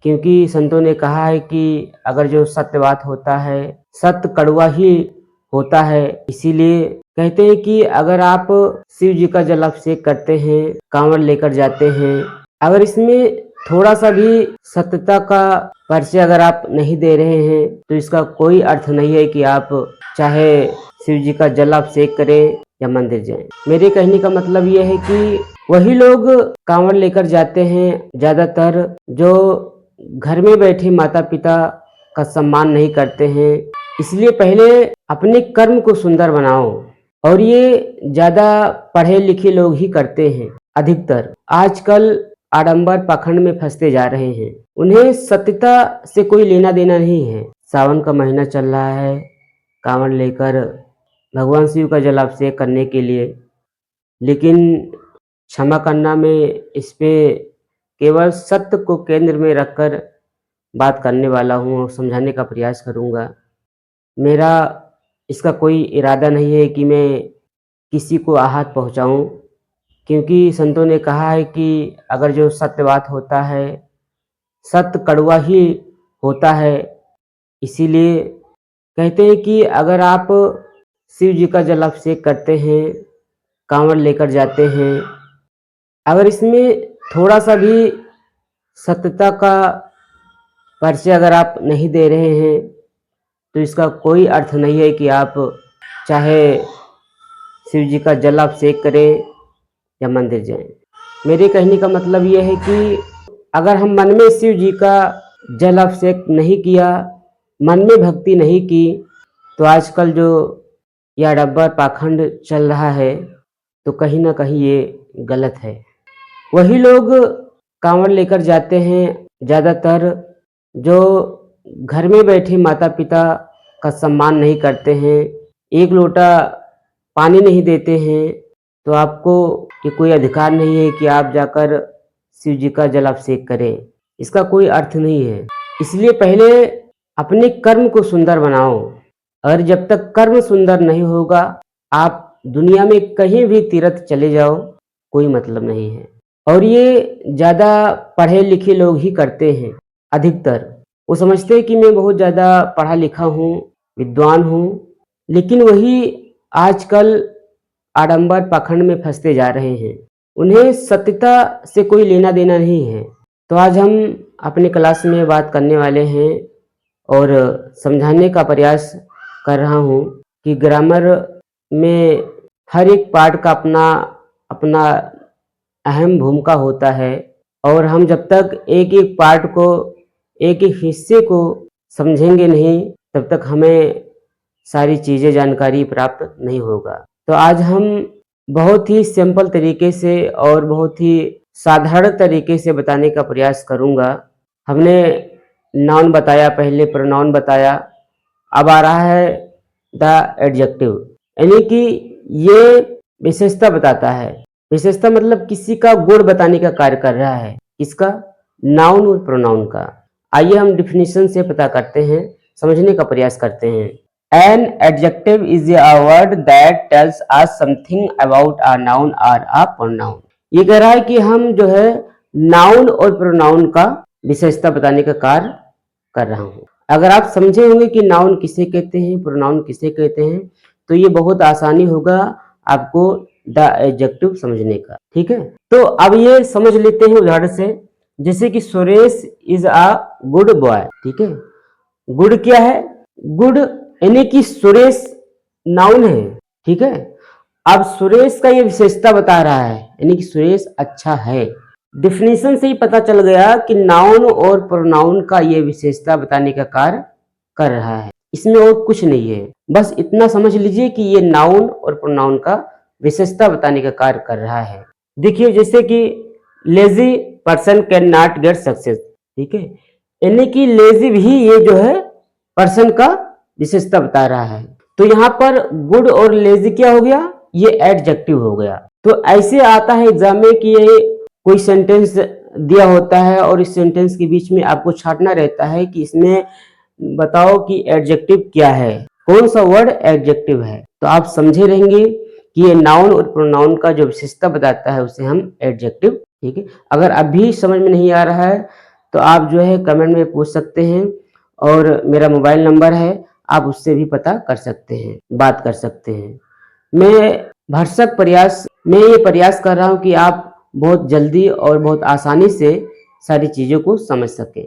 क्योंकि संतों ने कहा है कि अगर जो सत्य बात होता है, सत्य कड़वा ही होता है। इसीलिए कहते हैं कि अगर आप शिव जी का जल अभिषेक करते हैं, कांवड़ लेकर जाते हैं, अगर इसमें थोड़ा सा भी सत्यता का परिचय अगर आप नहीं दे रहे हैं, तो इसका कोई अर्थ नहीं है कि आप चाहे शिव जी का जल अभिषेक करें या मंदिर जाएं। मेरे कहने का मतलब यह है कि वही लोग कांवड़ लेकर जाते हैं ज्यादातर जो घर में बैठे माता पिता का सम्मान नहीं करते हैं। इसलिए पहले अपने कर्म को सुंदर बनाओ, और ये ज्यादा पढ़े लिखे लोग ही करते हैं। अधिकतर आजकल आडंबर पाखंड में फंसते जा रहे हैं। उन्हें सत्यता से कोई लेना देना नहीं है। सावन का महीना चल रहा है, कांवड़ लेकर भगवान शिव का जलाभिषेक करने के लिए, लेकिन क्षमा करना, मैं इस पे केवल सत्य को केंद्र में रखकर बात करने वाला हूँ और समझाने का प्रयास करूँगा। मेरा इसका कोई इरादा नहीं है कि मैं किसी को आहत पहुँचाऊँ, क्योंकि संतों ने कहा है कि अगर जो सत्य बात होता है, सत्य कड़वा ही होता है। इसीलिए कहते हैं कि अगर आप शिव जी का जल अभिषेक करते हैं, कांवड़ लेकर जाते हैं, अगर इसमें थोड़ा सा भी सत्यता का परिचय अगर आप नहीं दे रहे हैं, तो इसका कोई अर्थ नहीं है कि आप चाहे शिव जी का जल अभिषेक करें या मंदिर जाएं। मेरे कहने का मतलब यह है कि अगर हम मन में शिव जी का जल अभिषेक नहीं किया, मन में भक्ति नहीं की, तो आजकल जो यह आडंबर पाखंड चल रहा है, तो कहीं ना कहीं ये गलत है। वही लोग कांवड़ लेकर जाते हैं ज़्यादातर जो घर में बैठे माता पिता का सम्मान नहीं करते हैं, एक लोटा पानी नहीं देते हैं, तो आपको ये कोई अधिकार नहीं है कि आप जाकर शिव जी का जल अभिषेक करें। इसका कोई अर्थ नहीं है। इसलिए पहले अपने कर्म को सुंदर बनाओ, और जब तक कर्म सुंदर नहीं होगा, आप दुनिया में कहीं भी तीर्थ चले जाओ, कोई मतलब नहीं है। और ये ज़्यादा पढ़े लिखे लोग ही करते हैं। अधिकतर वो समझते हैं कि मैं बहुत ज़्यादा पढ़ा लिखा हूँ, विद्वान हूँ, लेकिन वही आजकल आडंबर पाखंड में फंसते जा रहे हैं। उन्हें सत्यता से कोई लेना देना नहीं है। तो आज हम अपने क्लास में बात करने वाले हैं और समझाने का प्रयास कर रहा हूँ कि ग्रामर में हर एक पार्ट का अपना अपना अहम भूमिका होता है, और हम जब तक एक एक पार्ट को, एक एक हिस्से को समझेंगे नहीं, तब तक हमें सारी चीज़ें जानकारी प्राप्त नहीं होगा। तो आज हम बहुत ही सिंपल तरीके से और बहुत ही साधारण तरीके से बताने का प्रयास करूँगा। हमने नाउन बताया, पहले प्रोनाउन बताया, अब आ रहा है द एडजेक्टिव, यानी कि ये विशेषता बताता है। विशेषता मतलब किसी का गुण बताने का कार्य कर रहा है। किसका? नाउन और प्रोनाउन का। आइए हम डिफिनीशन से पता करते हैं, समझने का प्रयास करते हैं। An adjective is a word that tells us something about a noun or a pronoun। ये कह रहा है कि हम जो है नाउन और प्रोनाउन का विशेषता बताने का कार्य कर रहा हूँ। अगर आप समझे होंगे कि नाउन किसे कहते हैं, प्रोनाउन किसे कहते हैं, तो ये बहुत आसानी होगा आपको द एडजेक्टिव समझने का। ठीक है, तो अब ये समझ लेते हैं उदाहरण से। जैसे कि Suresh is a good boy. ठीक है, गुड क्या है? गुड यानी कि सुरेश नाउन है। ठीक है, अब सुरेश का ये विशेषता बता रहा है, यानी कि सुरेश अच्छा है। डिफिनीशन से ही पता चल गया कि नाउन और प्रोनाउन का ये विशेषता बताने का कार्य कर रहा है। इसमें और कुछ नहीं है, बस इतना समझ लीजिए कि ये नाउन और प्रोनाउन का विशेषता बताने का कार्य कर रहा है। देखिए, जैसे कि lazy person can not get success. ठीक है, यानी कि लेजी भी ये जो है पर्सन का विशेषता बता रहा है। तो यहाँ पर गुड और लेजी क्या हो गया? ये एडजेक्टिव हो गया। तो ऐसे आता है एग्जाम में कि ये कोई सेंटेंस दिया होता है और इस सेंटेंस के बीच में आपको छांटना रहता है कि इसमें बताओ कि एडजेक्टिव क्या है, कौन सा वर्ड एडजेक्टिव है। तो आप समझे रहेंगे कि ये नाउन और प्रोनाउन का जो विशेषता बताता है उसे हम एडजेक्टिव। ठीक है, अगर अभी समझ में नहीं आ रहा है तो आप जो है कमेंट में पूछ सकते हैं और मेरा मोबाइल नंबर है, आप उससे भी पता कर सकते हैं, बात कर सकते हैं। मैं ये प्रयास कर रहा हूँ कि आप बहुत जल्दी और बहुत आसानी से सारी चीज़ों को समझ सकें।